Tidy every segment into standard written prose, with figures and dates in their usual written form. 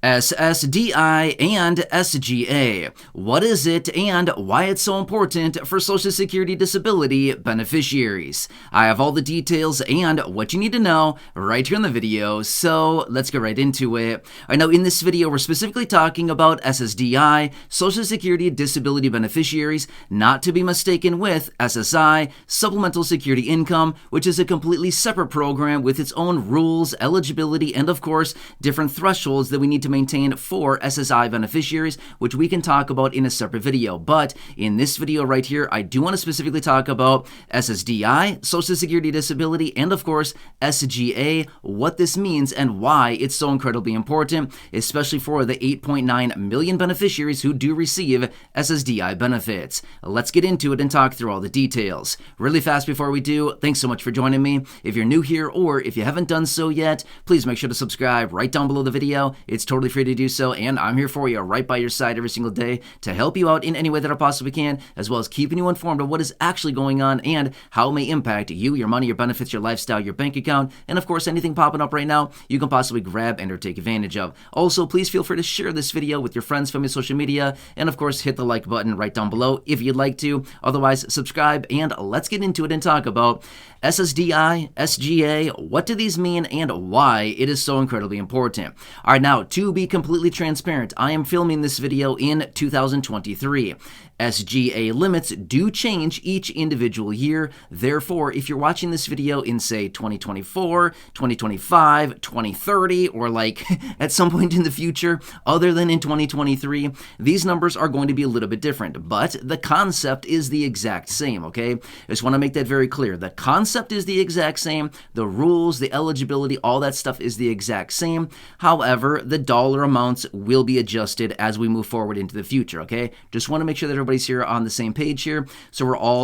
SSDI and SGA. What is it and why it's so important for Social Security disability beneficiaries? I have all the details and what you need to know right here in the video, so let's get right into it. I know in this video we're specifically talking about SSDI, Social Security disability beneficiaries, not to be mistaken with SSI, Supplemental Security Income, which is a completely separate program with its own rules, eligibility, and of course different thresholds that we need to maintain for SSI beneficiaries, which we can talk about in a separate video. But in this video right here, I do want to specifically talk about SSDI, Social Security disability, and of course SGA, what this means and why it's so incredibly important, especially for the 8.9 million beneficiaries who do receive SSDI benefits. Let's get into it and talk through all the details. Really fast before we do, thanks so much for joining me. If you're new here or if you haven't done so yet, please make sure to subscribe right down below the video. It's totally free to do so, and I'm here for you right by your side every single day to help you out in any way that I possibly can, as well as keeping you informed of what is actually going on and how it may impact you, your money, your benefits, your lifestyle, your bank account, and of course anything popping up right now you can possibly grab and or take advantage of. Also, please feel free to share this video with your friends, family, social media, and of course hit the like button right down below if you'd like to. Otherwise, subscribe, and let's get into it and talk about SSDI, SGA, what do these mean, and why it is so incredibly important. All right, now, to be completely transparent, I am filming this video in 2023. SGA limits do change each individual year. Therefore, if you're watching this video in, say, 2024, 2025, 2030, or like at some point in the future, other than in 2023, these numbers are going to be a little bit different. But the concept is the exact same, okay? I just want to make that very clear. The concept is the exact same. The rules, the eligibility, all that stuff is the exact same. However, the dollar amounts will be adjusted as we move forward into the future, okay? Just want to make sure that everybody's here on the same page here, so we're all,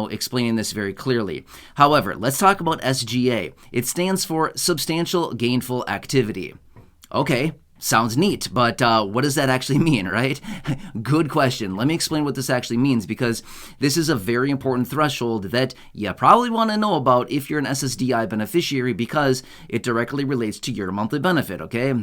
explaining this very clearly. However, let's talk about SGA. It stands for Substantial Gainful Activity. Okay, sounds neat, but what does that actually mean, right? Good question. Let me explain what this actually means, because this is a very important threshold that you probably want to know about if you're an SSDI beneficiary, because it directly relates to your monthly benefit, okay?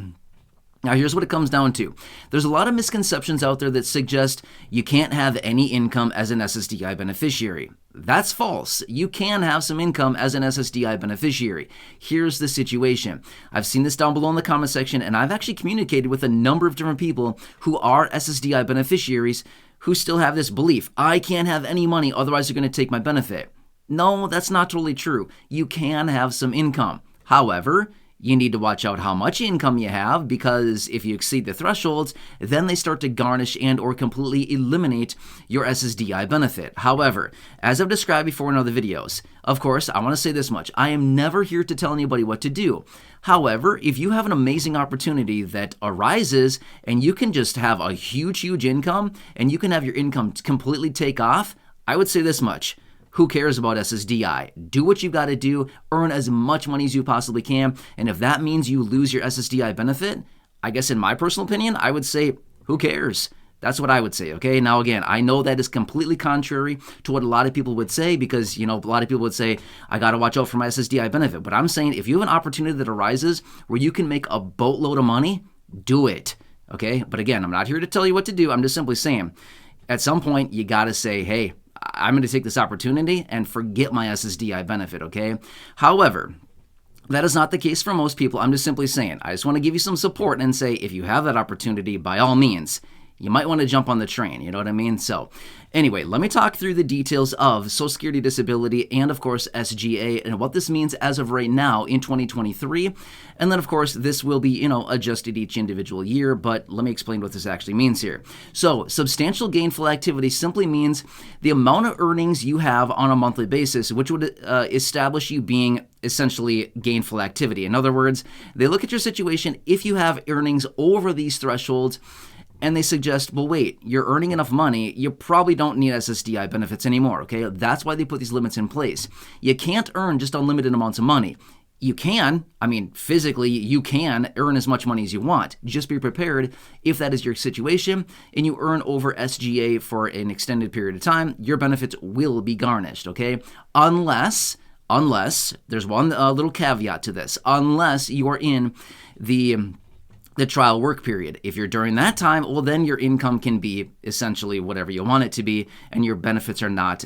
Now, here's what it comes down to. There's a lot of misconceptions out there that suggest you can't have any income as an SSDI beneficiary. That's false. You can have some income as an SSDI beneficiary. Here's the situation. I've seen this down below in the comment section, and I've actually communicated with a number of different people who are SSDI beneficiaries who still have this belief. I can't have any money, otherwise they're going to take my benefit. No, that's not totally true. You can have some income. However, you need to watch out how much income you have, because if you exceed the thresholds, then they start to garnish and or completely eliminate your SSDI benefit. However, as I've described before in other videos, of course, I want to say this much. I am never here to tell anybody what to do. However, if you have an amazing opportunity that arises and you can just have a huge income and you can have your income completely take off, I would say this much. Who cares about SSDI? Do what you got to do, earn as much money as you possibly can, and if that means you lose your SSDI benefit, I guess in my personal opinion, I would say, who cares? That's what I would say, okay? Now again, I know that is completely contrary to what a lot of people would say, because, a lot of people would say, I got to watch out for my SSDI benefit. But I'm saying, if you have an opportunity that arises where you can make a boatload of money, do it, okay? But again, I'm not here to tell you what to do. I'm just simply saying, at some point, you got to say, hey, I'm going to take this opportunity and forget my SSDI benefit, okay? However, that is not the case for most people. I'm just simply saying, I just want to give you some support and say, if you have that opportunity, by all means, you might want to jump on the train, you know what I mean? So anyway, let me talk through the details of Social Security disability and of course SGA and what this means as of right now in 2023. And then of course this will be, adjusted each individual year, but let me explain what this actually means here. So substantial gainful activity simply means the amount of earnings you have on a monthly basis, which would establish you being essentially gainful activity. In other words, they look at your situation. If you have earnings over these thresholds, and they suggest, well, wait, you're earning enough money, you probably don't need SSDI benefits anymore, okay? That's why they put these limits in place. You can't earn just unlimited amounts of money. You can, physically, you can earn as much money as you want. Just be prepared if that is your situation and you earn over SGA for an extended period of time, your benefits will be garnished, okay? Unless, there's one little caveat to this, unless you are in the the trial work period. If you're during that time, well, then your income can be essentially whatever you want it to be, and your benefits are not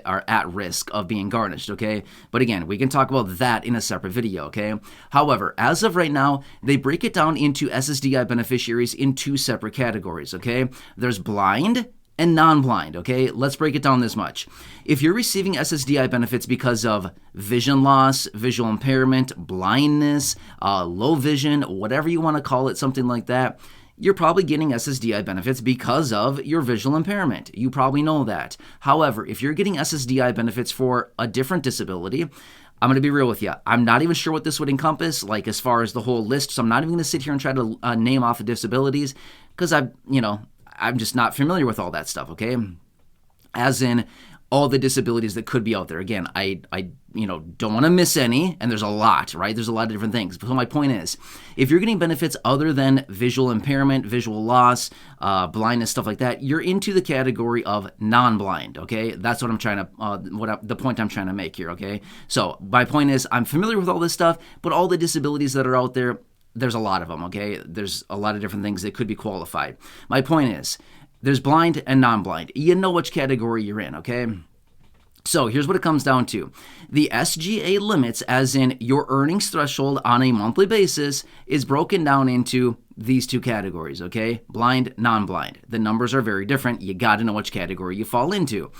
are at risk of being garnished, okay? But again, we can talk about that in a separate video, okay? However, as of right now, they break it down into SSDI beneficiaries in two separate categories, okay? There's blind and non-blind, okay? Let's break it down this much. If you're receiving SSDI benefits because of vision loss, visual impairment, blindness, low vision, whatever you want to call it, something like that, you're probably getting SSDI benefits because of your visual impairment. You probably know that. However, if you're getting SSDI benefits for a different disability, I'm going to be real with you. I'm not even sure what this would encompass, like as far as the whole list, so I'm not even going to sit here and try to name off the disabilities because I'm just not familiar with all that stuff, okay? As in all the disabilities that could be out there. Again, I don't want to miss any, and there's a lot, right? There's a lot of different things. But my point is, if you're getting benefits other than visual impairment, visual loss, blindness, stuff like that, you're into the category of non-blind, okay? That's what I'm trying to, the point I'm trying to make here, okay? So my point is, I'm familiar with all this stuff, but all the disabilities that are out there, there's a lot of them, okay? There's a lot of different things that could be qualified. My point is, there's blind and non-blind. You know which category you're in, okay? So here's what it comes down to. The SGA limits, as in your earnings threshold on a monthly basis, is broken down into these two categories, okay? Blind, non-blind. The numbers are very different. You got to know which category you fall into.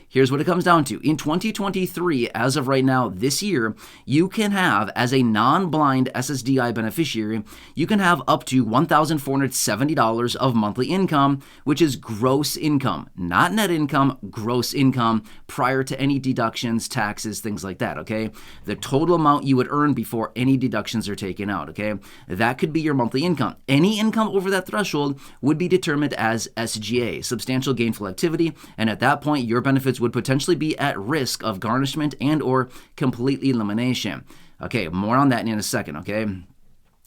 Here's what it comes down to. In 2023, as of right now, this year, you can have, as a non-blind SSDI beneficiary, you can have up to $1,470 of monthly income, which is gross income, not net income, gross income, prior to any deductions, taxes, things like that, okay? The total amount you would earn before any deductions are taken out, okay? That could be your monthly income. Any income over that threshold would be determined as SGA, substantial gainful activity, and at that point, your benefits would potentially be at risk of garnishment and or complete elimination. Okay, more on that in a second, okay?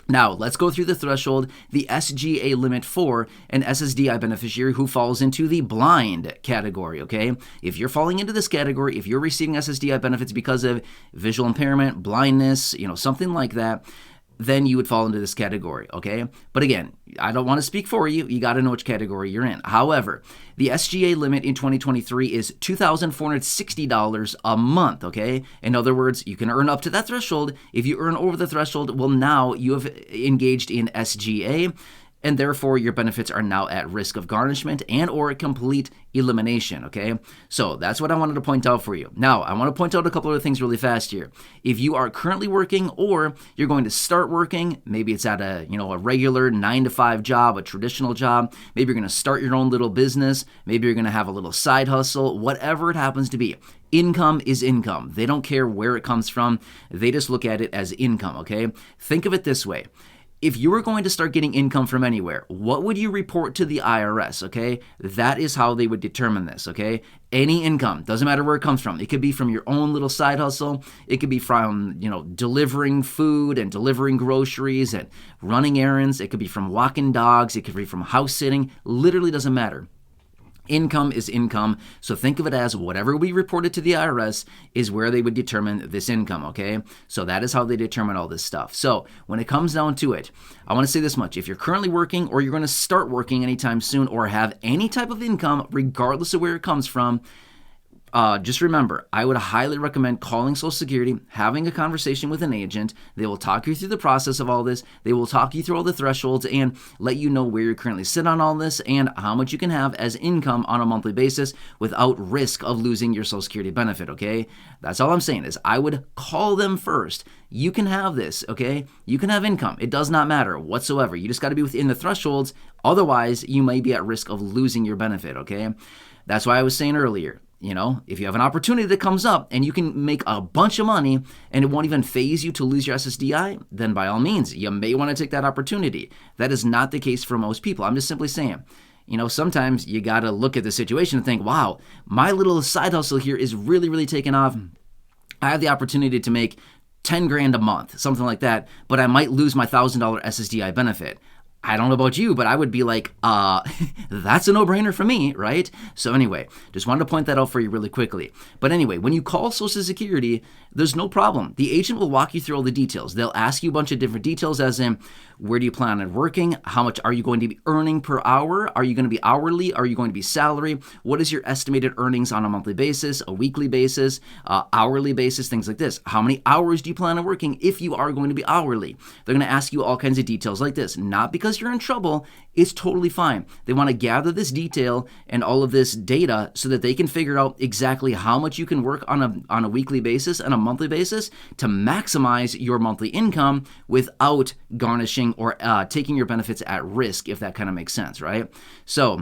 Now, let's go through the threshold, the SGA limit for an SSDI beneficiary who falls into the blind category, okay? If you're falling into this category, if you're receiving SSDI benefits because of visual impairment, blindness, something like that, then you would fall into this category, okay? But again, I don't want to speak for you. You got to know which category you're in. However, the SGA limit in 2023 is $2,460 a month, okay? In other words, you can earn up to that threshold. If you earn over the threshold, well, now you have engaged in SGA, and therefore your benefits are now at risk of garnishment and or complete elimination, okay? So that's what I wanted to point out for you. Now, I want to point out a couple of things really fast here. If you are currently working or you're going to start working, maybe it's at a regular 9-to-5 job, a traditional job, maybe you're going to start your own little business, maybe you're going to have a little side hustle, whatever it happens to be. Income is income. They don't care where it comes from. They just look at it as income, okay? Think of it this way. If you were going to start getting income from anywhere, what would you report to the IRS, okay? That is how they would determine this, okay? Any income, doesn't matter where it comes from. It could be from your own little side hustle. It could be from, delivering food and delivering groceries and running errands. It could be from walking dogs. It could be from house sitting. Literally doesn't matter. Income is income, so think of it as whatever we reported to the IRS is where they would determine this income, okay? So that is how they determine all this stuff. So when it comes down to it, I want to say this much. If you're currently working or you're going to start working anytime soon or have any type of income, regardless of where it comes from, just remember, I would highly recommend calling Social Security, having a conversation with an agent. They will talk you through the process of all this. They will talk you through all the thresholds and let you know where you currently sit on all this and how much you can have as income on a monthly basis without risk of losing your Social Security benefit, okay? That's all I'm saying is I would call them first. You can have this, okay? You can have income. It does not matter whatsoever. You just got to be within the thresholds. Otherwise, you may be at risk of losing your benefit, okay? That's why I was saying earlier, if you have an opportunity that comes up and you can make a bunch of money and it won't even phase you to lose your SSDI, then by all means, you may want to take that opportunity. That is not the case for most people. I'm just simply saying, sometimes you got to look at the situation and think, wow, my little side hustle here is really, really taking off. I have the opportunity to make $10,000 a month, something like that, but I might lose my $1,000 SSDI benefit. I don't know about you, but I would be like, that's a no-brainer for me, right? So anyway, just wanted to point that out for you really quickly. But anyway, when you call Social Security, there's no problem. The agent will walk you through all the details. They'll ask you a bunch of different details, as in, where do you plan on working? How much are you going to be earning per hour? Are you going to be hourly? Are you going to be salary? What is your estimated earnings on a monthly basis, a weekly basis, hourly basis, things like this? How many hours do you plan on working if you are going to be hourly? They're going to ask you all kinds of details like this, not because you're in trouble. It's totally fine. They want to gather this detail and all of this data so that they can figure out exactly how much you can work on a weekly basis and a monthly basis to maximize your monthly income without garnishing or taking your benefits at risk, if that kind of makes sense, right? So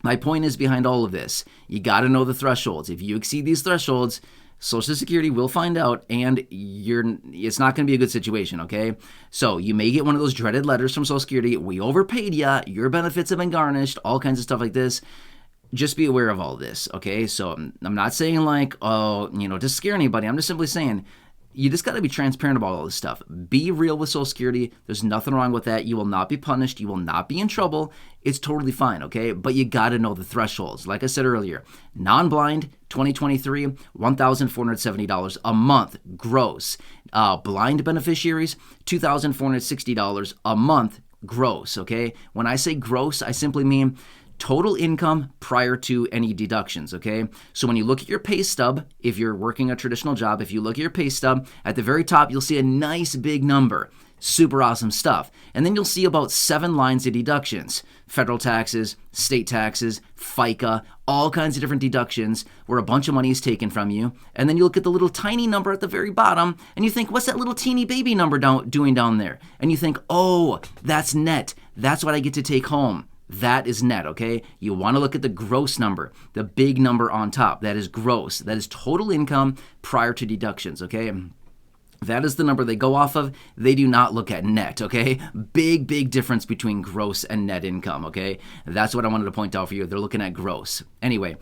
my point is behind all of this, you got to know the thresholds. If you exceed these thresholds, Social Security will find out, and it's not going to be a good situation, okay? So you may get one of those dreaded letters from Social Security, we overpaid ya, your benefits have been garnished, all kinds of stuff like this. Just be aware of all this, okay? So I'm not saying like, to scare anybody. I'm just simply saying, you just got to be transparent about all this stuff. Be real with Social Security. There's nothing wrong with that. You will not be punished. You will not be in trouble. It's totally fine, okay? But you got to know the thresholds. Like I said earlier, NonBlind 2023, $1,470 a month gross. Blind beneficiaries, $2,460 a month gross, okay? When I say gross, I simply mean total income prior to any deductions, okay? So when you look at your pay stub, if you're working a traditional job, if you look at your pay stub, at the very top, you'll see a nice big number. Super awesome stuff. And then you'll see about 7 lines of deductions. Federal taxes, state taxes, FICA, all kinds of different deductions where a bunch of money is taken from you. And then you look at the little tiny number at the very bottom and you think, what's that little teeny baby number doing down there? And you think, oh, that's net. That's what I get to take home. That is net, okay? You want to look at the gross number, the big number on top. That is gross. That is total income prior to deductions, okay? That is the number they go off of. They do not look at net, okay? Big, big difference between gross and net income, okay? That's what I wanted to point out for you. They're looking at gross. Anyway,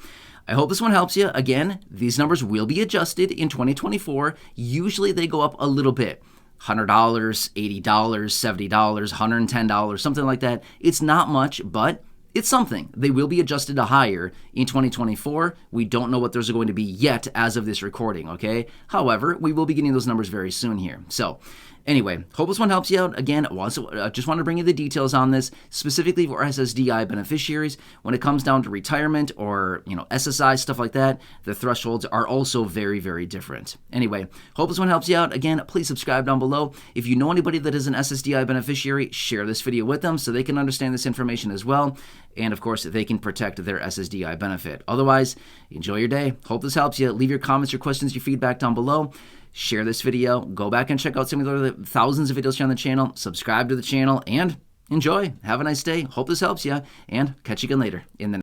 I hope this one helps you. Again, these numbers will be adjusted in 2024. Usually they go up a little bit. $100, $80, $70, $110, something like that. It's not much, but it's something. They will be adjusted to higher in 2024. We don't know what those are going to be yet as of this recording, okay? However, we will be getting those numbers very soon here. So anyway, hope this one helps you out. Again, just want to bring you the details on this, specifically for SSDI beneficiaries. When it comes down to retirement or, SSI, stuff like that, the thresholds are also very, very different. Anyway, hope this one helps you out. Again, please subscribe down below. If you know anybody that is an SSDI beneficiary, share this video with them so they can understand this information as well. And of course, they can protect their SSDI benefit. Otherwise, enjoy your day. Hope this helps you. Leave your comments, your questions, your feedback down below. Share this video. Go back and check out some of the thousands of videos here on the channel. Subscribe to the channel and enjoy. Have a nice day. Hope this helps you and catch you again later in the